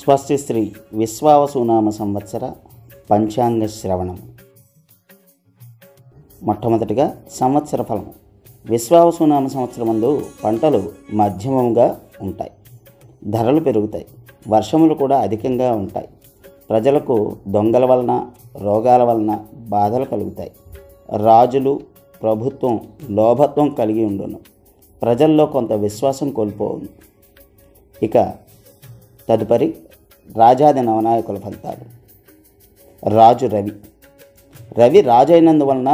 స్వస్తి శ్రీ విశ్వావసునామ సంవత్సర పంచాంగ శ్రవణం. మొట్టమొదటిగా సంవత్సర ఫలం. విశ్వావసునామ సంవత్సరమందు పంటలు మధ్యమంగా ఉంటాయి, ధరలు పెరుగుతాయి, వర్షములు కూడా అధికంగా ఉంటాయి. ప్రజలకు దొంగల వలన, రోగాల వలన బాధలు కలుగుతాయి. రాజులు, ప్రభుత్వం లోభత్వం కలిగి ఉండును. ప్రజల్లో కొంత విశ్వాసం కోల్పోవును. ఇక తదుపరి రాజాది నవనాయకుల ఫలితాలు. రాజు రవి. రవి రాజు అయినందువలన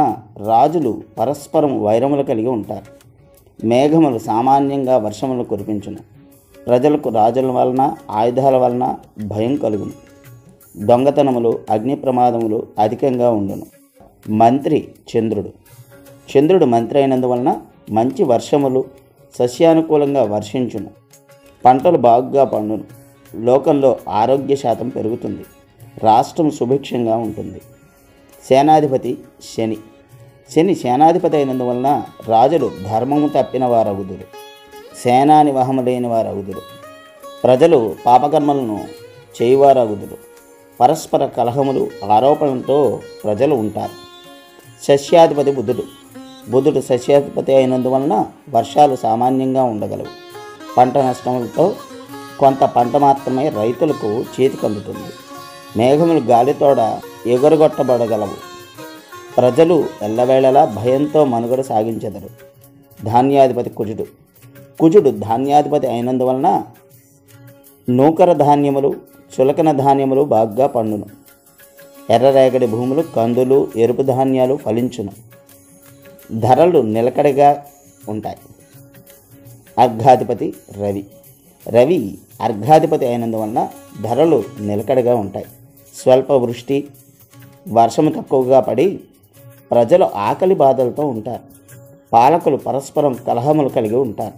రాజులు పరస్పరం వైరములు కలిగి ఉంటారు. మేఘములు సామాన్యంగా వర్షములు కురిపించును. ప్రజలకు రాజుల వలన, ఆయుధాల వలన భయం కలుగును. దొంగతనములు, అగ్ని ప్రమాదములు అధికంగా ఉండును. మంత్రి చంద్రుడు. చంద్రుడు మంత్రి అయినందువలన మంచి వర్షములు సస్యానుకూలంగా వర్షించును. పంటలు బాగుగా పండును. లోకంలో ఆరోగ్య శాతం పెరుగుతుంది. రాష్ట్రం సుభిక్షంగా ఉంటుంది. సేనాధిపతి శని. శని సేనాధిపతి అయినందువలన రాజులు ధర్మము తప్పిన వారగుదురు, సేనానివహము లేని వారగుదురు. ప్రజలు పాపకర్మలను చేయువారగుదురు. పరస్పర కలహములు, ఆరోపణలతో ప్రజలు ఉంటారు. సస్యాధిపతి బుధుడు. బుధుడు సస్యాధిపతి అయినందువలన వర్షాలు సామాన్యంగా ఉండగలవు. పంట నష్టములతో కొంత పంట మాత్రమే రైతులకు చేతికందుతుంది. మేఘములు గాలితోడ ఎగురగొట్టబడగలవు. ప్రజలు ఎల్లవేళలా భయంతో మనుగడ సాగించెదరు. ధాన్యాధిపతి కుజుడు. కుజుడు ధాన్యాధిపతి అయినందువలన నూకర ధాన్యములు, చులకన ధాన్యములు బాగా పండును. ఎర్రరేగడి భూములు, కందులు, ఎరుపు ధాన్యాలు ఫలించును. ధరలు నిలకడగా ఉంటాయి. అర్ఘాధిపతి రవి. రవి అర్ఘాధిపతి అయినందువలన ధరలు నిలకడగా ఉంటాయి. స్వల్ప వృష్టి, వర్షము తక్కువగా పడి ప్రజలు ఆకలి బాధలతో ఉంటారు. పాలకులు పరస్పరం కలహములు కలిగి ఉంటారు.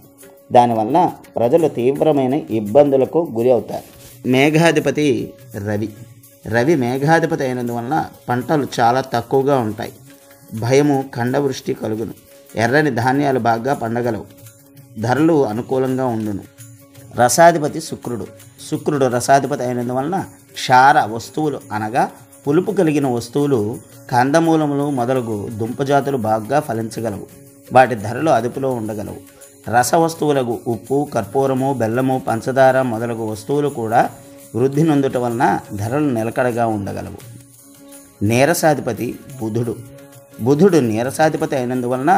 దానివలన ప్రజలు తీవ్రమైన ఇబ్బందులకు గురి అవుతారు. మేఘాధిపతి రవి. రవి మేఘాధిపతి అయినందువలన పంటలు చాలా తక్కువగా ఉంటాయి. భయము, ఖండవృష్టి కలుగును. ఎర్రని ధాన్యాలు బాగా పండగలవు. ధరలు అనుకూలంగా ఉండును. రసాధిపతి శుక్రుడు. శుక్రుడు రసాధిపతి అయినందువలన క్షార వస్తువులు అనగా పులుపు కలిగిన వస్తువులు, కందమూలములు మొదలగు దుంపజాతులు బాగా ఫలించగలవు. వాటి ధరలు అదుపులో ఉండగలవు. రస వస్తువులకు ఉప్పు, కర్పూరము, బెల్లము, పంచదార మొదలగు వస్తువులు కూడా వృద్ధి నొందుట వలన ధరలు నిలకడగా ఉండగలవు. నీరసాధిపతి బుధుడు. బుధుడు నీరసాధిపతి అయినందువలన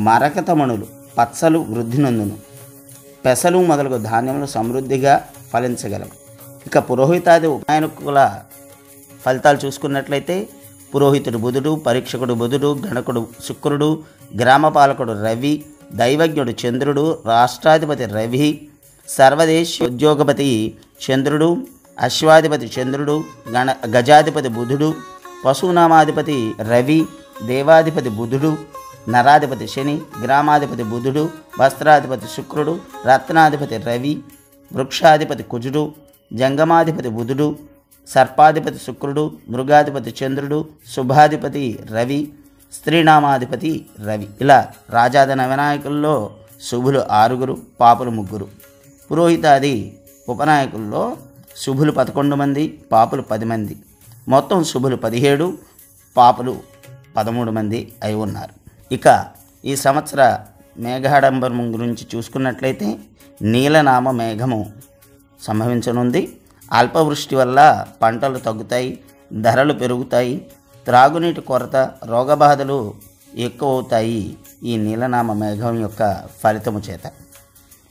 మరకతమణులు, పచ్చలు వృద్ధి నొందును. పెసలు మొదలగు ధాన్యములు సమృద్ధిగా ఫలించగలవు. ఇక పురోహితాది ఉపనాయకుల ఫలితాలు చూసుకున్నట్లయితే పురోహితుడు బుధుడు, పరీక్షకుడు బుధుడు, గణకుడు శుక్రుడు, గ్రామపాలకుడు రవి, దైవజ్ఞుడు చంద్రుడు, రాష్ట్రాధిపతి రవి, సర్వదేశోద్యోగపతి చంద్రుడు, అశ్వాధిపతి చంద్రుడు, గజాధిపతి బుధుడు, పశునామాధిపతి రవి, దేవాధిపతి బుధుడు, నరాధిపతి శని, గ్రామాధిపతి బుధుడు, వస్త్రాధిపతి శుక్రుడు, రత్నాధిపతి రవి, వృక్షాధిపతి కుజుడు, జంగమాధిపతి బుధుడు, సర్పాధిపతి శుక్రుడు, మృగాధిపతి చంద్రుడు, శుభాధిపతి రవి, స్త్రీనామాధిపతి రవి. ఇలా రాజాది నవనాయకుల్లో శుభులు 6, పాపులు 3. పురోహితాది ఉపనాయకుల్లో శుభులు 11 మంది, పాపులు 10 మంది. మొత్తం శుభులు 17, పాపులు 13 మంది అయి ఉన్నారు. ఇక ఈ సంవత్సర మేఘాడంబరం గురించి చూసుకున్నట్లయితే నీలనామ మేఘము సంభవించనుంది. అల్పవృష్టి వల్ల పంటలు తగ్గుతాయి, ధరలు పెరుగుతాయి, త్రాగునీటి కొరత, రోగబాధలు ఎక్కువ అవుతాయి ఈ నీలనామ మేఘం యొక్క ఫలితము చేత.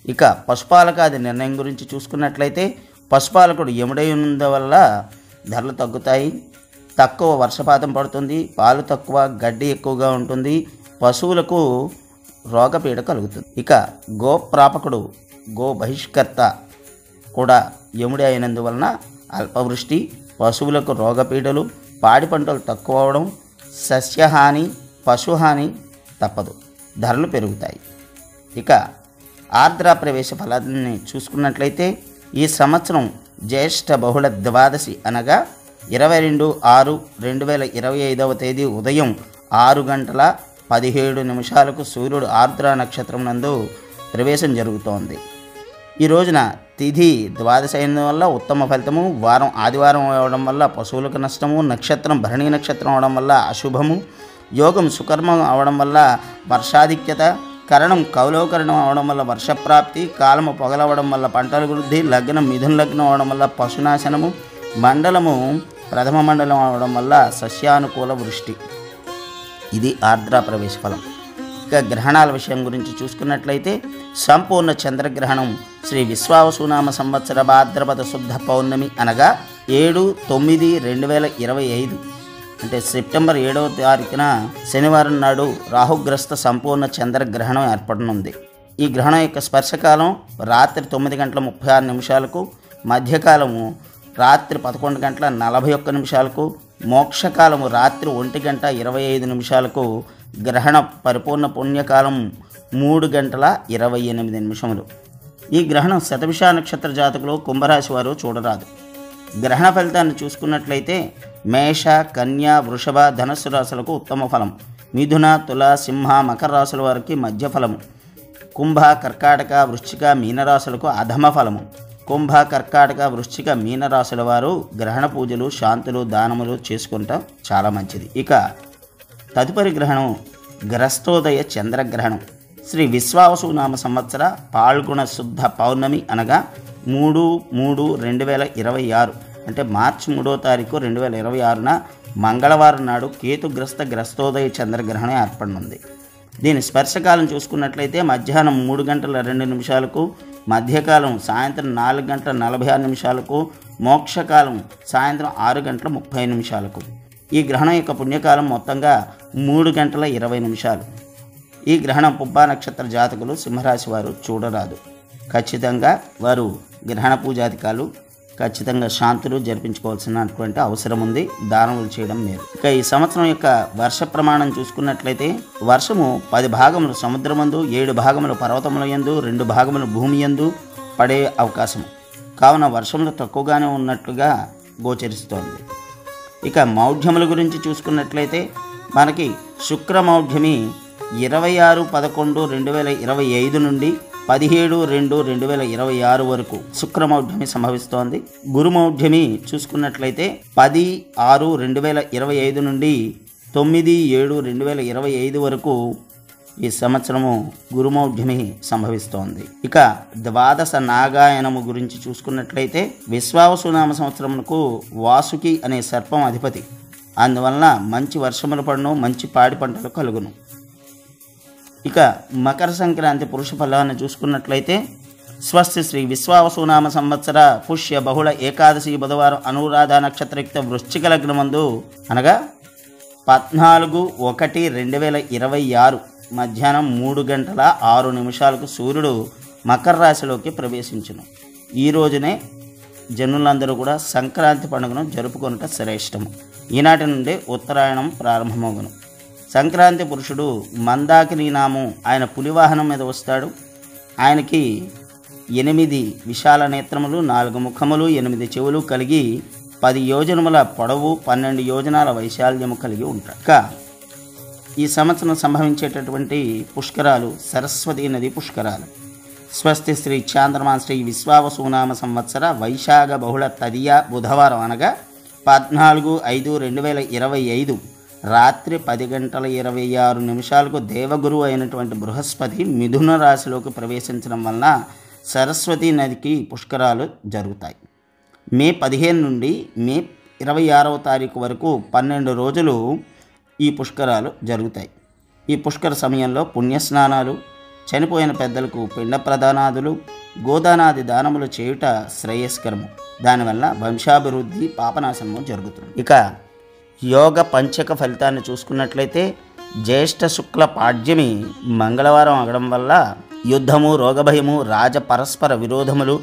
ఇక పశుపాలకాది నిర్ణయం గురించి చూసుకున్నట్లయితే పశుపాలకుడు యముడై ఉన్నందువల్ల ధరలు తగ్గుతాయి. తక్కువ వర్షపాతం పడుతుంది, పాలు తక్కువ, గడ్డి ఎక్కువగా ఉంటుంది, పశువులకు రోగపీడ కలుగుతుంది. ఇక గోప్రాపకుడు, గో బహిష్కర్త కూడా యముడి అయినందువలన అల్పవృష్టి, పశువులకు రోగపీడలు, పాడి పంటలు తక్కువ అవడం, సస్యహాని, పశుహాని తప్పదు, ధరలు పెరుగుతాయి. ఇక ఆర్ద్ర ప్రవేశ ఫలాన్ని చూసుకున్నట్లయితే ఈ సంవత్సరం జ్యేష్ఠ బహుళ ద్వాదశి అనగా 22/6/2025 ఉదయం 6:17 సూర్యుడు ఆర్ద్ర నక్షత్రం నందు ప్రవేశం జరుగుతోంది. ఈ రోజున తిథి ద్వాదశ అయిన వల్ల ఉత్తమ ఫలితము, వారం ఆదివారం అవడం వల్ల పశువులకు నష్టము, నక్షత్రం భరణి నక్షత్రం అవడం వల్ల అశుభము, యోగం సుకర్మం అవడం వల్ల వర్షాధిక్యత, కరణం కౌలవకరణం అవడం వల్ల వర్షప్రాప్తి, కాలము పొగలవడం వల్ల పంటల వృద్ధి, లగ్నం మిథున లగ్నం అవడం వల్ల పశునాశనము, మండలము ప్రథమ మండలం అవడం వల్ల సస్యానుకూల వృష్టి. ఇది ఆర్ద్ర ప్రవేశ ఫలం. ఇక గ్రహణాల విషయం గురించి చూసుకున్నట్లయితే సంపూర్ణ చంద్రగ్రహణం శ్రీ విశ్వావసునామ సంవత్సర భాద్రపద శుద్ధ పౌర్ణమి అనగా 7/9/2025 అంటే సెప్టెంబర్ 7వ తారీఖున శనివారం నాడు రాహుగ్రస్త సంపూర్ణ చంద్రగ్రహణం ఏర్పడనుంది. ఈ గ్రహణం యొక్క స్పర్శకాలం రాత్రి 9:36, మధ్యకాలము రాత్రి 11:41, మోక్షకాలము రాత్రి 1:25, గ్రహణ పరిపూర్ణ పుణ్యకాలం 3:28. ఈ గ్రహణం శతభిష నక్షత్ర జాతకులు కుంభరాశి వారు చూడరాదు. గ్రహణ ఫలితాన్ని చూసుకున్నట్లయితే మేష, కన్య, వృషభ, ధనుస్సు రాశులకు ఉత్తమ ఫలం, మిథున, తుల, సింహ, మకర రాశుల వారికి మధ్య ఫలము, కుంభ, కర్కాటక, వృశ్చిక, మీనరాశులకు అధమ ఫలము. కుంభ, కర్కాటక, వృశ్చిక, మీనరాశుల వారు గ్రహణ పూజలు, శాంతులు, దానములు చేసుకుంటాం చాలా మంచిది. ఇక తదుపరి గ్రహణం గ్రస్తోదయ చంద్రగ్రహణం శ్రీ విశ్వావసునామ సంవత్సర పాల్గొన శుద్ధ పౌర్ణమి అనగా 3/3/2026 అంటే మార్చి 3వ తారీఖు 2026న మంగళవారం నాడు కేతుగ్రస్త గ్రస్తోదయ చంద్రగ్రహణం ఏర్పడనుంది. దీని స్పర్శకాలం చూసుకున్నట్లయితే మధ్యాహ్నం 3:02, మధ్యకాలం సాయంత్రం 4:46, మోక్షకాలం సాయంత్రం 6:30. ఈ గ్రహణం యొక్క పుణ్యకాలం మొత్తంగా 3:20. ఈ గ్రహణం పుబ్బా నక్షత్ర జాతకులు సింహరాశి వారు చూడరాదు. ఖచ్చితంగా వారు గ్రహణ పూజాధికాలు ఖచ్చితంగా శాంతులు జరిపించుకోవాల్సినటువంటి అవసరం ఉంది. దానములు చేయడం మేలు. ఇక ఈ సంవత్సరం యొక్క వర్ష ప్రమాణం చూసుకున్నట్లయితే వర్షము 10 భాగములు సముద్రమందు, 7 భాగములు పర్వతముల యందు, 2 భాగములు భూమి యందు పడే అవకాశం కావున వర్షములు తక్కువగానే ఉన్నట్లుగా గోచరిస్తోంది. ఇక మౌఢ్యముల గురించి చూసుకున్నట్లయితే మనకి శుక్రమౌఢ్యమి 26/11/2025 నుండి 17/2/2026 వరకు శుక్రమౌఢ్యమి సంభవిస్తోంది. గురుమౌఢ్యమి చూసుకున్నట్లయితే 10/6/2025 నుండి 9/7/2025 వరకు ఈ సంవత్సరము గురుమౌఢ్యమి సంభవిస్తోంది. ఇక ద్వాదశ నాగాయనము గురించి చూసుకున్నట్లయితే విశ్వావసునామ సంవత్సరమునకు వాసుకి అనే సర్పం అధిపతి. అందువలన మంచి వర్షములు పడును, మంచి పాడి పంటలు కలుగును. ఇక మకర సంక్రాంతి పురుష ఫలాన్ని చూసుకున్నట్లయితే స్వస్తి శ్రీ విశ్వావసునామ సంవత్సర పుష్య బహుళ ఏకాదశి బుధవారం అనురాధ నక్షత్రయుక్త వృశ్చిక లగ్నమందు అనగా 14/1/2026 మధ్యాహ్నం 3:06 సూర్యుడు మకర రాశిలోకి ప్రవేశించును. ఈ రోజునే జనులందరూ కూడా సంక్రాంతి పండుగను జరుపుకొనుట శ్రేష్టము. ఈనాటి నుండి ఉత్తరాయణం ప్రారంభమగును. సంక్రాంతి పురుషుడు మందాకిని నామం. ఆయన పులివాహనం మీద వస్తాడు. ఆయనకి 8 విశాల నేత్రములు, 4 ముఖములు, 8 చెవులు కలిగి 10 యోజనముల పొడవు, 12 యోజనాల వైశాల్యము కలిగి ఉంటాడు. ఇక ఈ సంవత్సరం సంభవించేటటువంటి పుష్కరాలు సరస్వతీ నది పుష్కరాలు. స్వస్తి శ్రీ చాంద్రమాన శ్రీ విశ్వావసునామ సంవత్సర వైశాఖ బహుళ తదియ బుధవారం అనగా 14/5/2025 రాత్రి 10:26 దేవగురువు అయినటువంటి బృహస్పతి మిథున రాశిలోకి ప్రవేశించడం వలన సరస్వతీ నదికి పుష్కరాలు జరుగుతాయి. మే 15 నుండి మే 26వ తారీఖు వరకు 12 రోజులు ఈ పుష్కరాలు జరుగుతాయి. ఈ పుష్కర సమయంలో పుణ్యస్నానాలు, చనిపోయిన పెద్దలకు పిండ ప్రదానాదులు, గోదానాది దానములు చేయుట శ్రేయస్కరము. దానివల్ల వంశాభివృద్ధి, పాపనాశనము జరుగుతుంది. ఇక యోగ పంచక ఫలితాన్ని చూసుకున్నట్లయితే జ్యేష్ఠ శుక్ల పాడ్యమి మంగళవారం అవడం వల్ల యుద్ధము, రోగభయము, రాజ పరస్పర విరోధములు,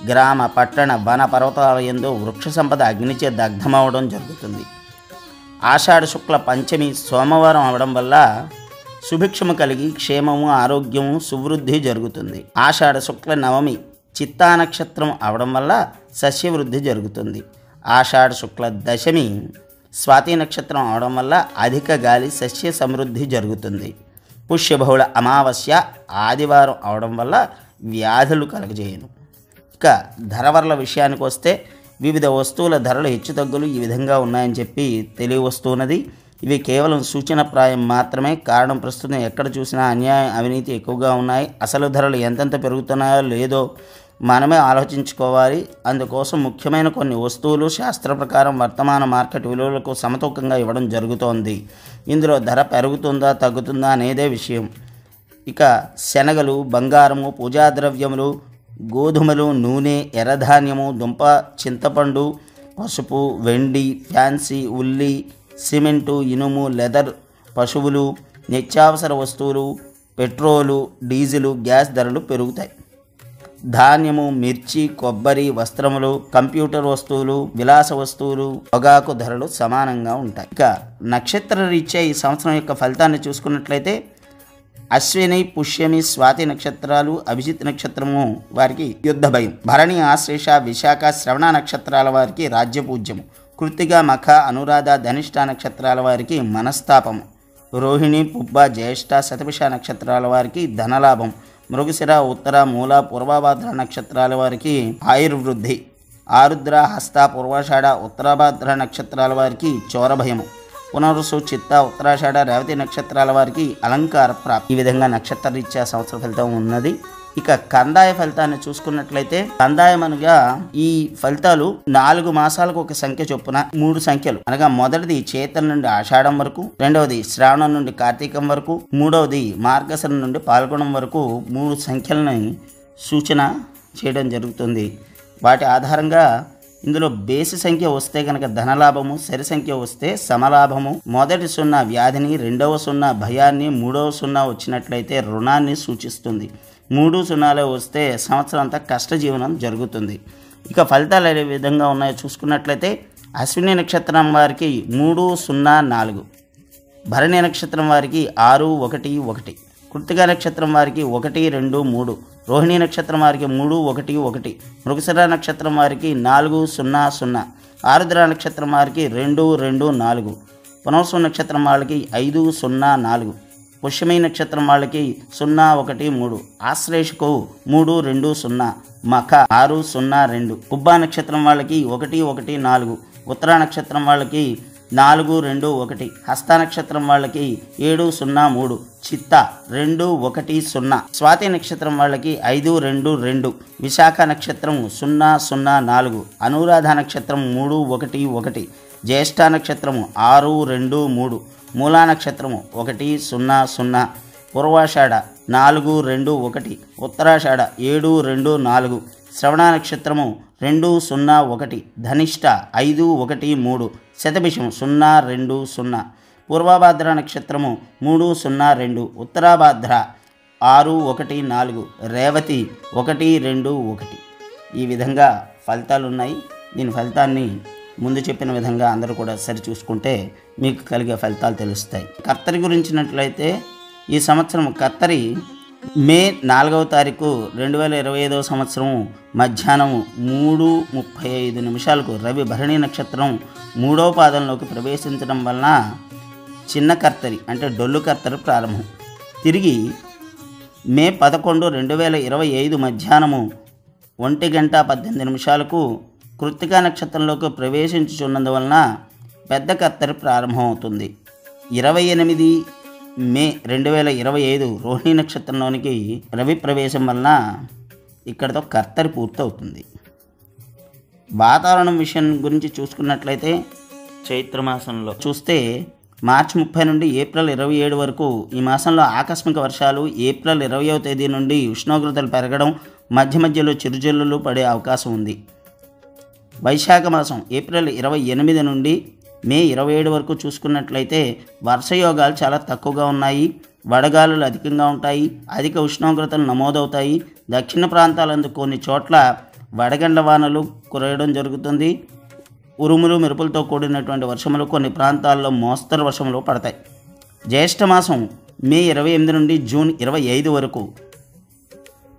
గ్రామ, పట్టణ, వన, పర్వతాల యందు వృక్ష సంపద అగ్నిచే దగ్ధమవడం జరుగుతుంది. ఆషాఢ శుక్ల పంచమి సోమవారం అవడం వల్ల సుభిక్షము కలిగి క్షేమము, ఆరోగ్యము, సువృద్ధి జరుగుతుంది. ఆషాఢ శుక్ల నవమి చిత్తా నక్షత్రం అవడం వల్ల సస్యవృద్ధి జరుగుతుంది. ఆషాఢ శుక్ల దశమి స్వాతి నక్షత్రం అవడం వల్ల అధిక గాలి, సస్య సమృద్ధి జరుగుతుంది. పుష్యబహుళ అమావాస్య ఆదివారం అవడం వల్ల వ్యాధులు కలగజేయను. ఇక ధరవర్ల విషయానికి వస్తే వివిధ వస్తువుల ధరలు హెచ్చుతగ్గులు ఈ విధంగా ఉన్నాయని చెప్పి తెలియవస్తున్నది. ఇవి కేవలం సూచనప్రాయం మాత్రమే. కారణం ప్రస్తుతం ఎక్కడ చూసినా అన్యాయం అవినీతి ఎక్కువగా ఉన్నాయి. అసలు ధరలు ఎంతెంత పెరుగుతున్నాయో లేదో మనమే ఆలోచించుకోవాలి. అందుకోసం ముఖ్యమైన కొన్ని వస్తువులు శాస్త్ర ప్రకారం వర్తమాన మార్కెట్ విలువలకు సమతూకంగా ఇవ్వడం జరుగుతోంది. ఇందులో ధర పెరుగుతుందా తగ్గుతుందా అనేదే విషయం. ఇక శనగలు, బంగారము, పూజా ద్రవ్యములు, గోధుమలు, నూనె, ఎర్రధాన్యము, దుంప, చింతపండు, పసుపు, వెండి, ఫ్యాన్సీ, ఉల్లి, సిమెంటు, ఇనుము, లెదర్, పశువులు, నిత్యావసర వస్తువులు, పెట్రోలు, డీజిలు, గ్యాస్ ధరలు పెరుగుతాయి. ధాన్యము, మిర్చి, కొబ్బరి, వస్త్రములు, కంప్యూటర్ వస్తువులు, విలాస వస్తువులు, పొగాకు ధరలు సమానంగా ఉంటాయి. ఇక నక్షత్ర రీత్యా ఈ సంవత్సరం యొక్క ఫలితాన్ని చూసుకున్నట్లయితే అశ్విని, పుష్యమి, స్వాతి నక్షత్రాలు, అభిజిత్ నక్షత్రము వారికి యుద్ధ భయం. భరణి, ఆశ్లేష, విశాఖ, శ్రవణ నక్షత్రాల వారికి రాజ్యపూజ్యము. కృత్తిక, మఖ, అనురాధ, ధనిష్ట నక్షత్రాల వారికి మనస్తాపము. రోహిణి, పుబ్బ, జ్యేష్ఠ, శతభిష నక్షత్రాల వారికి ధనలాభం. మృగశిర, ఉత్తర, మూల, పూర్వభాద్ర నక్షత్రాల వారికి ఆయుర్వృద్ధి. ఆరుద్ర, హస్త, పూర్వాషాఢ, ఉత్తరాభాద్ర నక్షత్రాల వారికి చోరభయము. పునరుసు, చిత్త, ఉత్తరాషాఢ, రేవతి నక్షత్రాల వారికి అలంకార ప్రాప్తి. ఈ విధంగా నక్షత్ర రీత్యా సంవత్సర ఫలితం ఉన్నది. ఇక కందాయ ఫలితాన్ని చూసుకున్నట్లయితే కందాయం అనగా ఈ ఫలితాలు 4 మాసాలకు ఒక సంఖ్య చొప్పున 3 సంఖ్యలు అనగా మొదటిది చైత్రం నుండి ఆషాఢం వరకు, రెండవది శ్రావణం నుండి కార్తీకం వరకు, మూడవది మార్గశిరం నుండి పాల్గొనం వరకు 3 సంఖ్యలని సూచన చేయడం జరుగుతుంది. వాటి ఆధారంగా ఇందులో బేసి సంఖ్య వస్తే కనుక ధనలాభము, సరి సంఖ్య వస్తే సమలాభము, మొదటి 0 వ్యాధిని, రెండవ 0 భయాన్ని, మూడవ 0 వచ్చినట్లయితే రుణాన్ని సూచిస్తుంది. 3 0 వస్తే సంవత్సరం అంతా కష్టజీవనం జరుగుతుంది. ఇక ఫలితాలు ఏ విధంగా ఉన్నాయో చూసుకున్నట్లయితే అశ్విని నక్షత్రం వారికి 3 0 4, భరణి నక్షత్రం వారికి 6 1 1, కృత్తిక నక్షత్రం వారికి 1 2 3, రోహిణి నక్షత్రం వారికి 3 1 1, మృగశిర నక్షత్రం వారికి 4 0 0, ఆరుద్ర నక్షత్రం వారికి 2 2 4, పునర్సు నక్షత్రం వాళ్ళకి 5 0 4, పుష్యమి నక్షత్రం వాళ్ళకి 0 1 3, ఆశ్లేషకు 3 2 0, మఖ 6 0 2, పుబ్బ నక్షత్రం వాళ్ళకి 1 1 4, ఉత్తర నక్షత్రం వాళ్ళకి 4 2 1, హస్త నక్షత్రం వాళ్ళకి 7 0 3, చిత్త 2 1 0, స్వాతి నక్షత్రం వాళ్ళకి 5 2 2, విశాఖ నక్షత్రం 0 0 4, అనురాధ నక్షత్రం 3 1 1, జ్యేష్ఠ నక్షత్రము 6 2 3, మూలా నక్షత్రము 1 0 0, పూర్వాషాఢ 4 2 1, ఉత్తరాషాఢ 7 2 4, శ్రవణ నక్షత్రము 2 0 1, ధనిష్ట 5 1 3, శతభిషం 0 2 0, పూర్వభాద్ర నక్షత్రము 3 0 2, ఉత్తరాభాద్ర 6 1 4, రేవతి 1 2 1. ఈ విధంగా ఫలితాలు ఉన్నాయి. దీని ఫలితాన్ని ముందు చెప్పిన విధంగా అందరూ కూడా సరి చూసుకుంటే మీకు కలిగే ఫలితాలు తెలుస్తాయి. కర్తరి గురించినట్లయితే ఈ సంవత్సరం కర్తరి మే 4వ తారీఖు 2025 సంవత్సరం మధ్యాహ్నం 3:35 రవి భరణి నక్షత్రం 3వ పాదంలోకి ప్రవేశించడం వలన చిన్న కర్తరి అంటే డొల్లు కర్తరి ప్రారంభం. తిరిగి మే 11 2025 మధ్యాహ్నము 1:18 కృత్తిక నక్షత్రంలోకి ప్రవేశించుచున్నందువలన పెద్ద కర్తరి ప్రారంభమవుతుంది. 28 మే 2025 రోహిణి నక్షత్రంలోనికి రవి ప్రవేశం వలన ఇక్కడితో కర్తరి పూర్తవుతుంది. వాతావరణం విషయం గురించి చూసుకున్నట్లయితే చైత్రమాసంలో చూస్తే మార్చి 30 నుండి ఏప్రిల్ 27 వరకు ఈ మాసంలో ఆకస్మిక వర్షాలు, ఏప్రిల్ 20వ తేదీ నుండి ఉష్ణోగ్రతలు పెరగడం, మధ్య మధ్యలో చిరుజల్లులు పడే అవకాశం ఉంది. వైశాఖ మాసం ఏప్రిల్ 28 నుండి మే 27 వరకు చూసుకున్నట్లయితే వర్షయోగాలు చాలా తక్కువగా ఉన్నాయి. వడగాలులు అధికంగా ఉంటాయి. అధిక ఉష్ణోగ్రతలు నమోదవుతాయి. దక్షిణ ప్రాంతాలందు కొన్ని చోట్ల వడగండ్ల వానలు కురవడం జరుగుతుంది. ఉరుములు మెరుపులతో కూడినటువంటి వర్షములు కొన్ని ప్రాంతాల్లో మోస్తరు వర్షములు పడతాయి. జ్యేష్ఠ మాసం మే 28 నుండి జూన్ 25 వరకు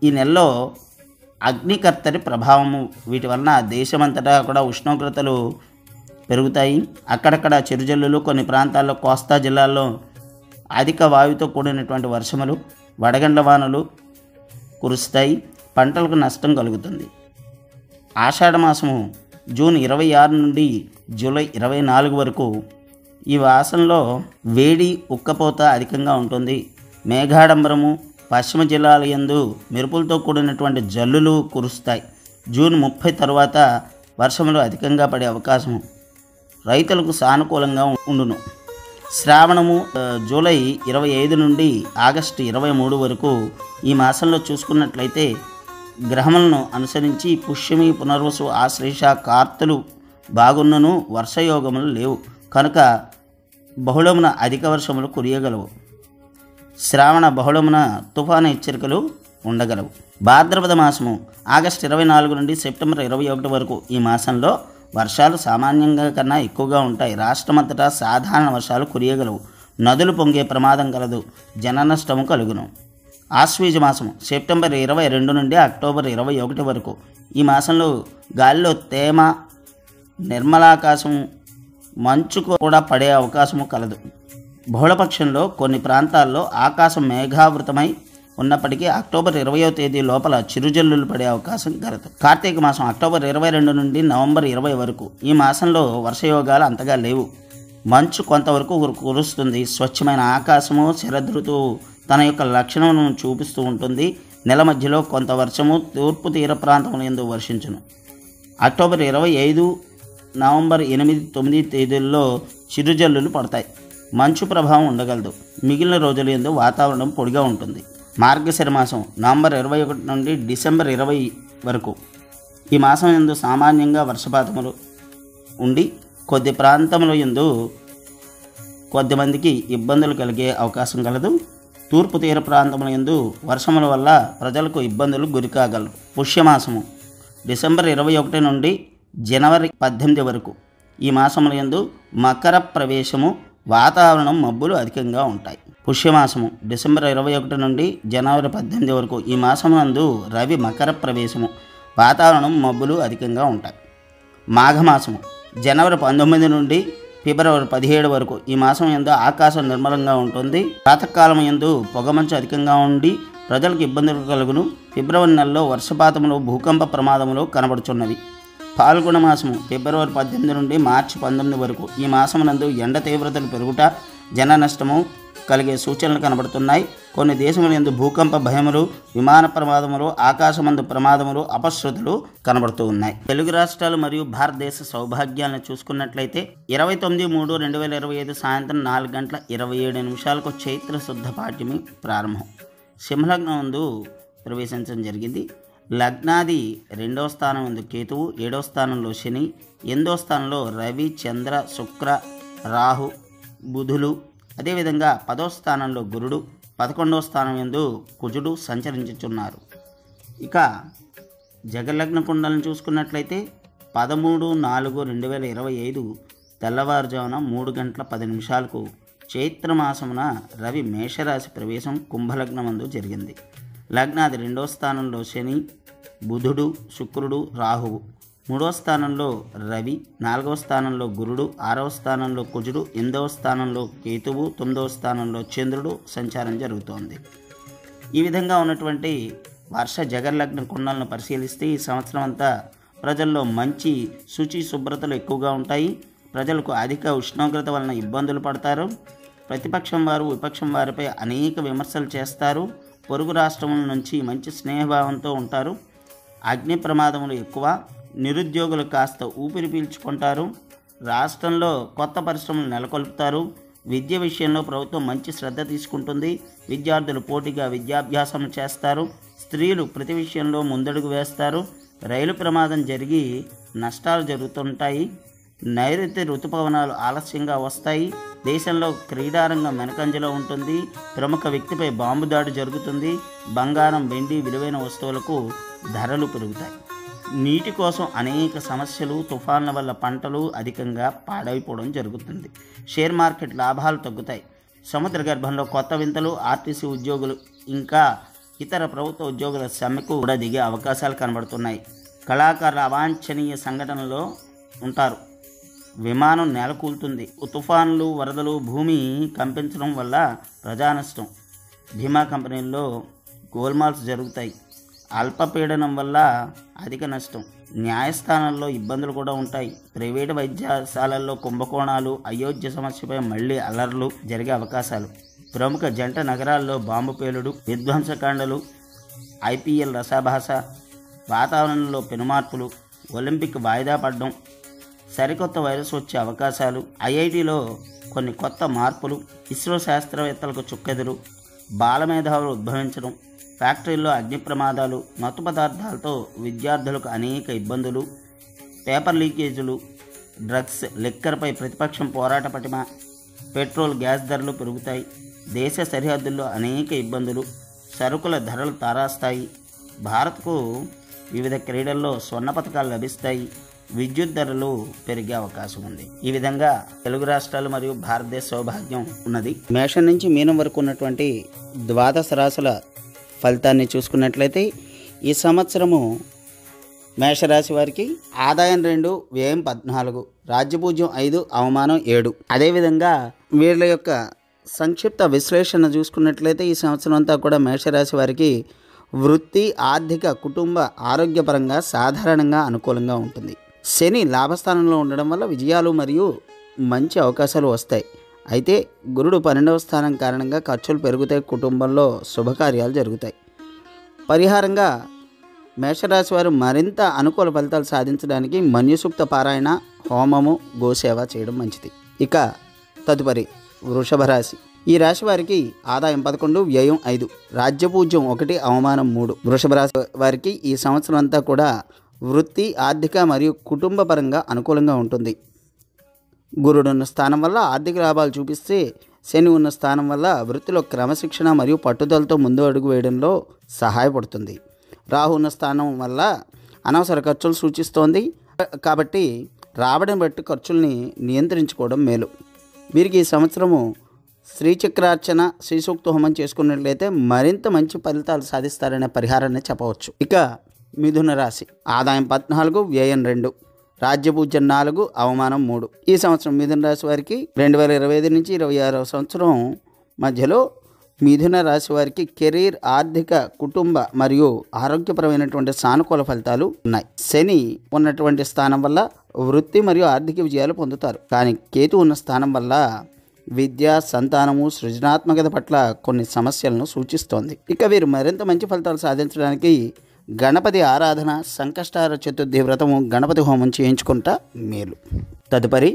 ఈ నెలలో అగ్నికర్తరి ప్రభావము వీటి వలన దేశమంతటా కూడా ఉష్ణోగ్రతలు పెరుగుతాయి. అక్కడక్కడ చిరుజల్లులు, కొన్ని ప్రాంతాల్లో కోస్తా జిల్లాల్లో అధిక వాయువుతో కూడినటువంటి వర్షములు, వడగండ్ల వానలు కురుస్తాయి. పంటలకు నష్టం కలుగుతుంది. ఆషాఢ మాసము జూన్ 26 నుండి జూలై 24 వరకు. ఈ మాసంలో వేడి ఉక్కపోత అధికంగా ఉంటుంది. మేఘాడంబరము, పశ్చిమ జిల్లాల యందు మెరుపులతో కూడినటువంటి జల్లులు కురుస్తాయి. జూన్ 30 తర్వాత వర్షములు అధికంగా పడే అవకాశము రైతులకు సానుకూలంగా ఉండును. శ్రావణము జూలై 25 నుండి ఆగస్టు 23 వరకు. ఈ మాసంలో చూసుకున్నట్లయితే గ్రహములను అనుసరించి పుష్యమి, పునర్వసు, ఆశ్లేష, కార్తెలు బాగున్నను వర్షయోగములు లేవు కనుక బహుళమున అధిక వర్షములు కురియగలవు. శ్రావణ బహుళమున తుఫాను హెచ్చరికలు ఉండగలవు. భాద్రపద మాసము ఆగస్టు 24 నుండి సెప్టెంబర్ 21 వరకు. ఈ మాసంలో వర్షాలు సామాన్యంగా కన్నా ఎక్కువగా ఉంటాయి. రాష్ట్రమంతటా సాధారణ వర్షాలు కురియగలవు. నదులు పొంగే ప్రమాదం కలదు. జన నష్టము కలుగును. ఆశ్వీజ మాసము సెప్టెంబర్ 22 నుండి అక్టోబర్ 21 వరకు. ఈ మాసంలో గాలిలో తేమ, నిర్మలాకాశము, మంచు కూడా పడే అవకాశము కలదు. బహుళపక్షంలో కొన్ని ప్రాంతాల్లో ఆకాశం మేఘావృతమై ఉన్నప్పటికీ అక్టోబర్ 20వ తేదీ లోపల చిరుజల్లులు పడే అవకాశం కలదు. కార్తీక మాసం అక్టోబర్ 22 నుండి నవంబర్ 20 వరకు. ఈ మాసంలో వర్షయోగాలు అంతగా లేవు. మంచు కొంతవరకు కురుస్తుంది. స్వచ్ఛమైన ఆకాశము శరదృతువు తన యొక్క లక్షణమును చూపిస్తూ ఉంటుంది. నెల మధ్యలో కొంత వర్షము తూర్పు తీర ప్రాంతముల యందు వర్షించును. అక్టోబర్ 25, నవంబర్ 8, 9 తేదీల్లో చిరుజల్లులు పడతాయి. మంచు ప్రభావం ఉండగలదు. మిగిలిన రోజుల యందు వాతావరణం పొడిగా ఉంటుంది. మార్గశిర మాసం నవంబర్ 21 నుండి డిసెంబర్ 20 వరకు. ఈ మాసం యందు సామాన్యంగా వర్షపాతములు ఉండి కొద్ది ప్రాంతముల యందు కొద్దిమందికి ఇబ్బందులు కలిగే అవకాశం కలదు. తూర్పు తీర ప్రాంతముల యందు వర్షముల వల్ల ప్రజలకు ఇబ్బందులు గురికాగలరు. పుష్యమాసము డిసెంబర్ 21 నుండి జనవరి 18 వరకు. ఈ మాసముల యందు మకర ప్రవేశము, వాతావరణం మబ్బులు అధికంగా ఉంటాయి. పుష్యమాసము డిసెంబర్ 21 నుండి జనవరి 18 వరకు. ఈ మాసమునందు రవి మకర ప్రవేశము, వాతావరణం మబ్బులు అధికంగా ఉంటాయి. మాఘమాసము జనవరి 19 నుండి ఫిబ్రవరి 17 వరకు. ఈ మాసం యందు ఆకాశం నిర్మలంగా ఉంటుంది. ప్రాతకాలం యందు పొగమంచు అధికంగా ఉండి ప్రజలకు ఇబ్బందులు కలుగును. ఫిబ్రవరి నెలలో వర్షపాతములు, భూకంప ప్రమాదములు కనబడుచున్నవి. పాల్గొన మాసము ఫిబ్రవరి 18 నుండి మార్చి 19 వరకు. ఈ మాసమునందు ఎండ తీవ్రతలు పెరుగుట, జన నష్టము కలిగే సూచనలు కనబడుతున్నాయి. కొన్ని దేశముల యందు భూకంప భయములు, విమాన ప్రమాదములు, ఆకాశమందు ప్రమాదములు, అపశృతులు కనబడుతూ ఉన్నాయి. తెలుగు రాష్ట్రాలు మరియు భారతదేశ సౌభాగ్యాలను చూసుకున్నట్లయితే 29/3/2025 సాయంత్రం 4:27 చైత్ర శుద్ధ పాఠ్యమి ప్రారంభం. సింహలగ్నం నందు ప్రవేశించడం జరిగింది. లగ్నాది 2వ స్థానం నందు కేతువు, 7వ స్థానంలో శని, 8వ స్థానంలో రవి, చంద్ర, శుక్ర, రాహు, బుధులు, అదేవిధంగా 10వ స్థానంలో గురుడు, 11వ స్థానం యందు కుజుడు సంచరించుచున్నారు. ఇక జగలగ్న కుండలను చూసుకున్నట్లయితే 13/4/2025 తెల్లవారుజామున 3:10 చైత్రమాసమున రవి మేషరాశి ప్రవేశం కుంభలగ్నమందు జరిగింది. లగ్నాది 2వ స్థానంలో శని, బుధుడు, శుక్రుడు, రాహువు, 3వ స్థానంలో రవి, 4వ స్థానంలో గురుడు, 6వ స్థానంలో కుజుడు, 8వ స్థానంలో కేతువు, 9వ స్థానంలో చంద్రుడు సంచారం జరుగుతోంది. ఈ విధంగా ఉన్నటువంటి వర్ష జగర్లగ్న కుండలను పరిశీలిస్తే ఈ సంవత్సరం అంతా ప్రజల్లో మంచి శుచి శుభ్రతలు ఎక్కువగా ఉంటాయి. ప్రజలకు అధిక ఉష్ణోగ్రత వలన ఇబ్బందులు పడతారు. ప్రతిపక్షం వారు విపక్షం వారిపై అనేక విమర్శలు చేస్తారు. పొరుగు రాష్ట్రముల నుంచి మంచి స్నేహభావంతో ఉంటారు. అగ్ని ప్రమాదములు ఎక్కువ. నిరుద్యోగులు కాస్త ఊపిరి పీల్చుకుంటారు. రాష్ట్రంలో కొత్త పరిశ్రమలు నెలకొల్పుతారు. విద్య విషయంలో ప్రభుత్వం మంచి శ్రద్ధ తీసుకుంటుంది. విద్యార్థులు పోటీగా విద్యాభ్యాసం చేస్తారు. స్త్రీలు ప్రతి విషయంలో ముందడుగు వేస్తారు. రైలు ప్రమాదం జరిగి నష్టాలు జరుగుతుంటాయి. నైరుతి ఋతుపవనాలు ఆలస్యంగా వస్తాయి. దేశంలో క్రీడారంగం వెనకంజలో ఉంటుంది. ప్రముఖ వ్యక్తిపై బాంబు దాడి జరుగుతుంది. బంగారం, వెండి, విలువైన వస్తువులకు ధరలు పెరుగుతాయి. నీటి కోసం అనేక సమస్యలు, తుఫాన్ల వల్ల పంటలు అధికంగా పాడైపోవడం జరుగుతుంది. షేర్ మార్కెట్ లాభాలు తగ్గుతాయి. సముద్ర గర్భంలో కొత్త వింతలు, ఆర్టీసీ ఉద్యోగులు ఇంకా ఇతర ప్రభుత్వ ఉద్యోగుల సమ్మెకు కూడా దిగే అవకాశాలు కనబడుతున్నాయి. కళాకారుల అవాంఛనీయ సంఘటనలో ఉంటారు. విమానం నేలకూలుతుంది. తుఫాన్లు, వరదలు, భూమి కంపించడం వల్ల ప్రజానష్టం. బీమా కంపెనీల్లో గోల్మాల్స్ జరుగుతాయి. అల్పపీడనం వల్ల అధిక నష్టం, న్యాయస్థానాల్లో ఇబ్బందులు కూడా ఉంటాయి. ప్రైవేటు వైద్యశాలల్లో కుంభకోణాలు, అయోధ్య సమస్యపై మళ్లీ అల్లర్లు జరిగే అవకాశాలు, ప్రముఖ జంట నగరాల్లో బాంబు పేలుడు, విధ్వంసకాండలు, IPL రసాభాస, వాతావరణంలో పెనుమార్పులు, ఒలింపిక్ వాయిదా పడడం, సరికొత్త వైరస్ వచ్చే అవకాశాలు, IITలో కొన్ని కొత్త మార్పులు, ఇస్రో శాస్త్రవేత్తలకు చుక్కెదురు, బాలమేధావులు ఉద్భవించడం, ఫ్యాక్టరీల్లో అగ్ని ప్రమాదాలు, మత్తు పదార్థాలతో విద్యార్థులకు అనేక ఇబ్బందులు, పేపర్ లీకేజీలు, డ్రగ్స్, లిక్కర్పై ప్రతిపక్షం పోరాట పటిమ, పెట్రోల్ గ్యాస్ ధరలు పెరుగుతాయి, దేశ సరిహద్దుల్లో అనేక ఇబ్బందులు, సరుకుల ధరలు తారాస్తాయి, భారత్కు వివిధ క్రీడల్లో స్వర్ణ పతకాలు లభిస్తాయి, విద్యుత్ ధరలు పెరిగే అవకాశం ఉంది. ఈ విధంగా తెలుగు రాష్ట్రాలు మరియు భారతదేశ సౌభాగ్యం ఉన్నది. మేషం నుంచి మీనం వరకు ఉన్నటువంటి ద్వాదశ రాశుల ఫలితాన్ని చూసుకున్నట్లయితే ఈ సంవత్సరము మేషరాశి వారికి ఆదాయం 2, వ్యయం 14, రాజ్యపూజ్యం 5, అవమానం 7. అదేవిధంగా వీళ్ళ యొక్క సంక్షిప్త విశ్లేషణ చూసుకున్నట్లయితే ఈ సంవత్సరం అంతా కూడా మేషరాశి వారికి వృత్తి, ఆర్థిక, కుటుంబ, ఆరోగ్యపరంగా సాధారణంగా అనుకూలంగా ఉంటుంది. శని లాభస్థానంలో ఉండడం వల్ల విజయాలు మరియు మంచి అవకాశాలు వస్తాయి. అయితే గురుడు 12వ స్థానం కారణంగా ఖర్చులు పెరుగుతాయి, కుటుంబంలో శుభకార్యాలు జరుగుతాయి. పరిహారంగా మేషరాశి వారు మరింత అనుకూల ఫలితాలు సాధించడానికి మన్యుసూక్త పారాయణ, హోమము, గోసేవ చేయడం మంచిది. ఇక తదుపరి వృషభ రాశి. ఈ రాశి వారికి ఆదాయం 11, వ్యయం 5, రాజ్యపూజ్యం 1, అవమానం 3. వృషభ రాశి వారికి ఈ సంవత్సరం అంతా కూడా వృత్తి, ఆర్థిక మరియు కుటుంబ పరంగా అనుకూలంగా ఉంటుంది. గురుడు ఉన్న స్థానం వల్ల ఆర్థిక లాభాలు చూపిస్తే, శని ఉన్న స్థానం వల్ల వృత్తిలో క్రమశిక్షణ మరియు పట్టుదలతో ముందు అడుగు వేయడంలో సహాయపడుతుంది. రాహు ఉన్న స్థానం వల్ల అనవసర ఖర్చులు సూచిస్తోంది. కాబట్టి రాబడిని బట్టి ఖర్చుల్ని నియంత్రించుకోవడం మేలు. వీరికి ఈ సంవత్సరము శ్రీచక్రార్చన, శ్రీ సూక్త హోమం చేసుకున్నట్లయితే మరింత మంచి ఫలితాలు సాధిస్తారనే పరిహారాన్ని చెప్పవచ్చు. ఇక మిథున రాశి. ఆదాయం 14, వ్యయం 2, రాజ్యపూజ్యం 4, అవమానం 3. ఈ సంవత్సరం మిథున రాశి వారికి 2025 నుంచి 26వ సంవత్సరం మధ్యలో మిథున రాశి వారికి కెరీర్, ఆర్థిక, కుటుంబ మరియు ఆరోగ్యపరమైనటువంటి సానుకూల ఫలితాలు ఉన్నాయి. శని ఉన్నటువంటి స్థానం వల్ల వృత్తి మరియు ఆర్థిక విజయాలు పొందుతారు. కానీ కేతు ఉన్న స్థానం వల్ల విద్య, సంతానము, సృజనాత్మకత పట్ల కొన్ని సమస్యలను సూచిస్తోంది. ఇక వీరు మరింత మంచి ఫలితాలు సాధించడానికి గణపతి ఆరాధన, సంకష్టార చతుర్థి వ్రతము, గణపతి హోమం చేయించుకుంటా మేలు. తదుపరి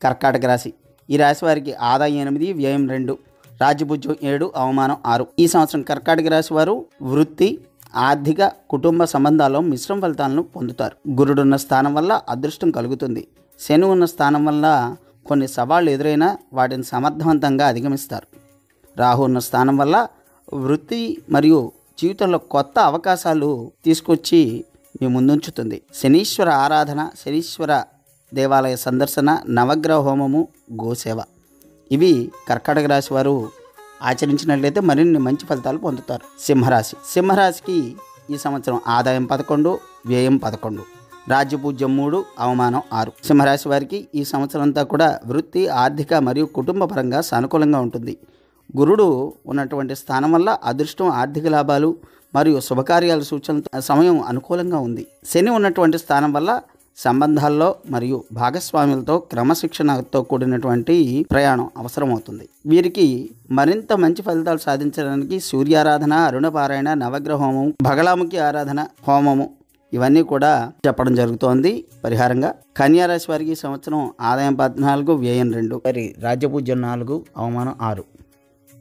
కర్కాటక రాశి. ఈ రాశి వారికి ఆదాయం 8, వ్యయం 2, రాజ్యపూజ్యం 7, అవమానం 6. ఈ సంవత్సరం కర్కాటక రాశి వారు వృత్తి, ఆర్థిక, కుటుంబ సంబంధాల్లో మిశ్రమ ఫలితాలను పొందుతారు. గురుడున్న స్థానం వల్ల అదృష్టం కలుగుతుంది. శని ఉన్న స్థానం వల్ల కొన్ని సవాళ్లు ఎదురైనా వాటిని సమర్థవంతంగా అధిగమిస్తారు. రాహు ఉన్న స్థానం వల్ల వృత్తి మరియు జీవితంలో కొత్త అవకాశాలు తీసుకొచ్చి మీ ముందుంచుతుంది. శనీశ్వర ఆరాధన, శనీశ్వర దేవాలయ సందర్శన, నవగ్రహ హోమము, గోసేవ ఇవి కర్కాటక రాశి వారు ఆచరించినట్లయితే మరిన్ని మంచి ఫలితాలు పొందుతారు. సింహరాశి. సింహరాశికి ఈ సంవత్సరం ఆదాయం 11, వ్యయం 11, రాజ్యపూజ్యం 3, అవమానం 6. సింహరాశి వారికి ఈ సంవత్సరం అంతా కూడా వృత్తి, ఆర్థిక మరియు కుటుంబ పరంగా సానుకూలంగా ఉంటుంది. గురుడు ఉన్నటువంటి స్థానం వల్ల అదృష్టం, ఆర్థిక లాభాలు మరియు శుభకార్యాల సూచనలతో సమయం అనుకూలంగా ఉంది. శని ఉన్నటువంటి స్థానం వల్ల సంబంధాల్లో మరియు భాగస్వాములతో క్రమశిక్షణతో కూడినటువంటి ప్రయాణం అవసరమవుతుంది. వీరికి మరింత మంచి ఫలితాలు సాధించడానికి సూర్యారాధన, అరుణపారాయణ, నవగ్రహ హోమం, బగళాముఖి ఆరాధన, హోమము ఇవన్నీ కూడా చెప్పడం జరుగుతోంది. పరిహారంగా కన్యా రాశి వారికి ఈ సంవత్సరం ఆదాయం 14, వ్యయం 2, మరి రాజ్యపూజ్యం 4, అవమానం 6.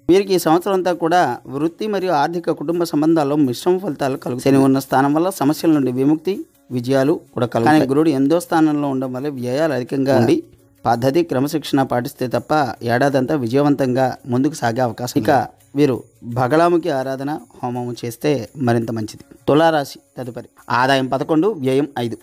వీరికి ఈ సంవత్సరం అంతా కూడా వృత్తి మరియు ఆర్థిక, కుటుంబ సంబంధాల్లో మిశ్రమ ఫలితాలు కలుగుతాయి. శని ఉన్న స్థానం వల్ల సమస్యల నుండి విముక్తి, విజయాలు కూడా కలుగుతాయి. గురుడు 8వ స్థానంలో ఉండడం వల్ల వ్యయాలు అధికంగా ఉండి పద్ధతి, క్రమశిక్షణ పాటిస్తే తప్ప ఏడాదంతా విజయవంతంగా ముందుకు సాగే అవకాశం. ఇక వీరు బగళాముఖి ఆరాధన, హోమము చేస్తే మరింత మంచిది. తులారాశి. తదుపరి ఆదాయం 11, వ్యయం 5,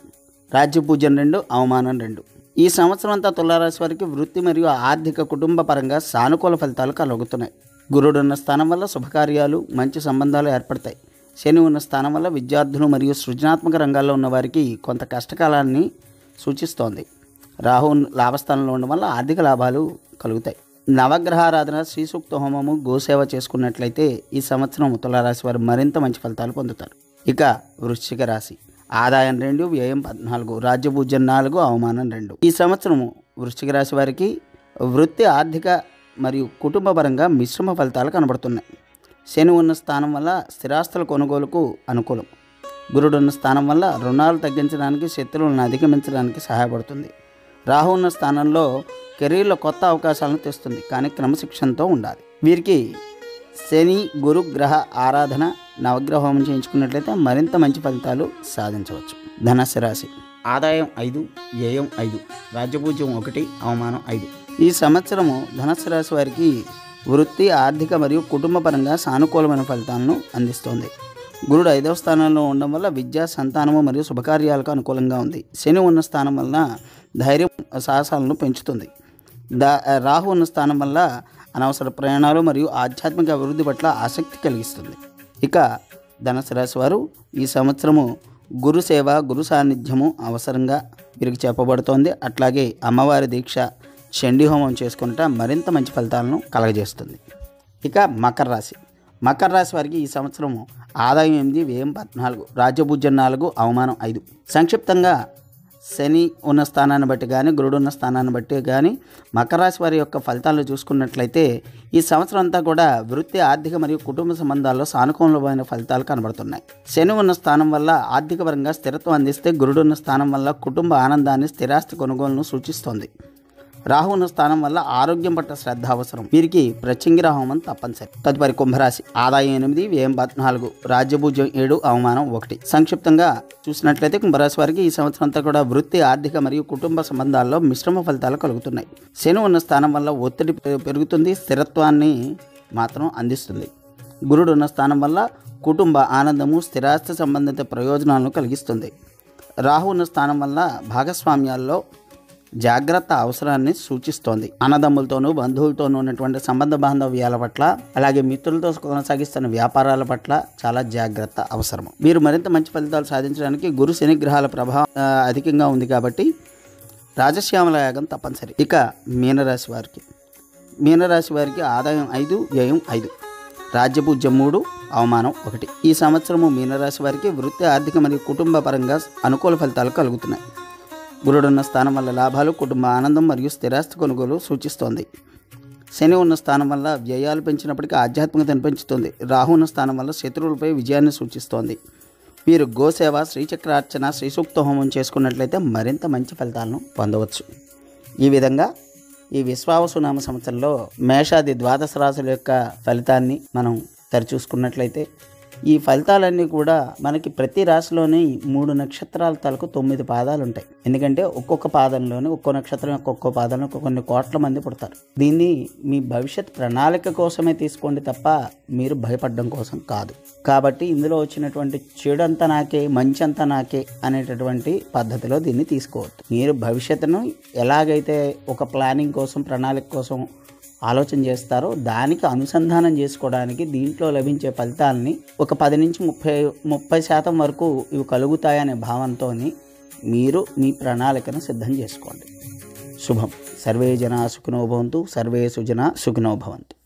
రాజ్యపూజ్యం 2, అవమానం 2. ఈ సంవత్సరం అంతా తులారాశి వారికి వృత్తి మరియు ఆర్థిక, కుటుంబ పరంగా సానుకూల ఫలితాలు కలుగుతున్నాయి. గురుడు ఉన్న స్థానం వల్ల శుభకార్యాలు, మంచి సంబంధాలు ఏర్పడతాయి. శని ఉన్న స్థానం వల్ల విద్యార్థులు మరియు సృజనాత్మక రంగాల్లో ఉన్న వారికి కొంత కష్టకాలాన్ని సూచిస్తోంది. రాహు లాభస్థానంలో ఉండడం వల్ల ఆర్థిక లాభాలు కలుగుతాయి. నవగ్రహారాధన, శ్రీ సూక్త హోమము, గోసేవ చేసుకున్నట్లయితే ఈ సంవత్సరం తులారాశి వారు మరింత మంచి ఫలితాలు పొందుతారు. ఇక వృశ్చిక రాశి ఆదాయం 2, వ్యయం 14, రాజ్యభూజ్యం 4, అవమానం 2. ఈ సంవత్సరము వృశ్చిక రాశి వారికి వృత్తి, ఆర్థిక మరియు కుటుంబ పరంగా మిశ్రమ ఫలితాలు కనబడుతున్నాయి. శని ఉన్న స్థానం వల్ల స్థిరాస్తుల కొనుగోలుకు అనుకూలం. గురుడు ఉన్న స్థానం వల్ల రుణాలు తగ్గించడానికి, శత్రువులను అధిగమించడానికి సహాయపడుతుంది. రాహు ఉన్న స్థానంలో కెరీర్లో కొత్త అవకాశాలను తెస్తుంది, కానీ క్రమశిక్షణతో ఉండాలి. వీరికి శని గురు గ్రహ ఆరాధన, నవగ్రహ హోమం చేయించుకున్నట్లయితే మరింత మంచి ఫలితాలు సాధించవచ్చు. ధనుస్సు రాశి ఆదాయం 5, వ్యయం 5, రాజ్యభూజ్యం 1, అవమానం 5. ఈ సంవత్సరము ధనుస్సు రాశి వారికి వృత్తి, ఆర్థిక మరియు కుటుంబ పరంగా సానుకూలమైన ఫలితాలను అందిస్తోంది. గురుడు 5వ స్థానంలో ఉండడం వల్ల విద్య, సంతానము మరియు శుభకార్యాలకు అనుకూలంగా ఉంది. శని ఉన్న స్థానం వల్ల ధైర్యం, సాహసాలను పెంచుతుంది. రాహు ఉన్న స్థానం వల్ల అనవసర ప్రయాణాలు మరియు ఆధ్యాత్మిక అభివృద్ధి పట్ల ఆసక్తి కలిగిస్తుంది. ఇక ధనుస్సు రాశి వారు ఈ సంవత్సరము గురు సేవ, గురు సాన్నిధ్యము అవసరంగా వీరికి చెప్పబడుతోంది. అట్లాగే అమ్మవారి దీక్ష, చండీ హోమం చేసుకుంటే మరింత మంచి ఫలితాలను కలగజేస్తుంది. ఇక మకర రాశి వారికి ఈ సంవత్సరము ఆదాయం 8, వ్యయం 14, రాజ్యభూజ్యం 4, అవమానం 5. సంక్షిప్తంగా శని ఉన్న స్థానాన్ని బట్టి కానీ, గురుడు ఉన్న స్థానాన్ని బట్టి కానీ మకర రాశి వారి యొక్క ఫలితాలను చూసుకున్నట్లయితే ఈ సంవత్సరం అంతా కూడా వృత్తి, ఆర్థిక మరియు కుటుంబ సంబంధాల్లో సానుకూలమైన ఫలితాలు కనబడుతున్నాయి. శని ఉన్న స్థానం వల్ల ఆర్థిక పరంగా స్థిరత్వం అందిస్తే, గురుడు ఉన్న స్థానం వల్ల కుటుంబ ఆనందాన్ని, స్థిరాస్తి కొనుగోలును సూచిస్తోంది. రాహు ఉన్న స్థానం వల్ల ఆరోగ్యం పట్ల శ్రద్ధ అవసరం. వీరికి ప్రత్యంగిర హోమం తప్పనిసరి. తదుపరి కుంభరాశి ఆదాయం 8, వ్యయం 14, రాజ్యభూజ్యం 7, అవమానం 1. సంక్షిప్తంగా చూసినట్లయితే కుంభరాశి వారికి ఈ సంవత్సరం అంతా కూడా వృత్తి, ఆర్థిక మరియు కుటుంబ సంబంధాల్లో మిశ్రమ ఫలితాలు కలుగుతున్నాయి. శని ఉన్న స్థానం వల్ల ఒత్తిడి పెరుగుతుంది, స్థిరత్వాన్ని మాత్రం అందిస్తుంది. గురుడు ఉన్న స్థానం వల్ల కుటుంబ ఆనందము, స్థిరాస్తి సంబంధిత ప్రయోజనాలను కలిగిస్తుంది. రాహు ఉన్న స్థానం వల్ల భాగస్వామ్యాల్లో జాగ్రత్త అవసరాన్ని సూచిస్తోంది. అన్నదమ్ములతోనూ, బంధువులతోనూ ఉన్నటువంటి సంబంధ బాంధవ్యాల పట్ల, అలాగే మిత్రులతో కొనసాగిస్తున్న వ్యాపారాల పట్ల చాలా జాగ్రత్త అవసరం. మీరు మరింత మంచి ఫలితాలు సాధించడానికి గురు శని గ్రహాల ప్రభావం అధికంగా ఉంది కాబట్టి రాజశ్యామల యాగం తప్పనిసరి. ఇక మీనరాశి వారికి ఆదాయం 5, వ్యయం 5, రాజ్యభూజ్యం 3, అవమానం 1. ఈ సంవత్సరము మీనరాశి వారికి వృత్తి, ఆర్థిక మరియు కుటుంబ పరంగా అనుకూల ఫలితాలు కలుగుతున్నాయి. గురుడున్న స్థానం వల్ల లాభాలు, కుటుంబ ఆనందం మరియు స్థిరాస్తి కొనుగోలు సూచిస్తోంది. శని ఉన్న స్థానం వల్ల వ్యయాలు పెంచినప్పటికీ ఆధ్యాత్మికతను పెంచుతుంది. రాహు ఉన్న స్థానం వల్ల శత్రువులపై విజయాన్ని సూచిస్తోంది. వీరు గోసేవ, శ్రీచక్రార్చన, శ్రీ సూక్త హోమం చేసుకున్నట్లయితే మరింత మంచి ఫలితాలను పొందవచ్చు. ఈ విధంగా ఈ విశ్వావసునామ సంవత్సరంలో మేషాది ద్వాదశ రాశుల యొక్క ఫలితాన్ని మనం సరిచూసుకున్నట్లయితే ఈ ఫలితాలన్నీ కూడా మనకి ప్రతి రాశిలోని 3 నక్షత్రాల తలకు 9 పాదాలు ఉంటాయి. ఎందుకంటే ఒక్కొక్క పాదంలోని, ఒక్కో నక్షత్రం ఒక్కొక్క పాదంలో కొన్ని కోట్ల మంది పుడతారు. దీన్ని మీ భవిష్యత్ ప్రణాళిక కోసమే తీసుకోండి తప్ప మీరు భయపడడం కోసం కాదు. కాబట్టి ఇందులో వచ్చినటువంటి చెడంతా నాకే, మంచంతా నాకే అనేటటువంటి పద్ధతిలో దీన్ని తీసుకోవద్దు. మీరు భవిష్యత్తును ఎలాగైతే ఒక ప్లానింగ్ కోసం, ప్రణాళిక కోసం ఆలోచన చేస్తారో దానికి అనుసంధానం చేసుకోవడానికి దీంట్లో లభించే ఫలితాలని ఒక 10 నుంచి 30% వరకు ఇవి కలుగుతాయనే భావంతో మీరు మీ ప్రణాళికను సిద్ధం చేసుకోండి. శుభం. సర్వే జనా సుఖినో భవంతు, సర్వే సుజనా సుఖినో భవంతు.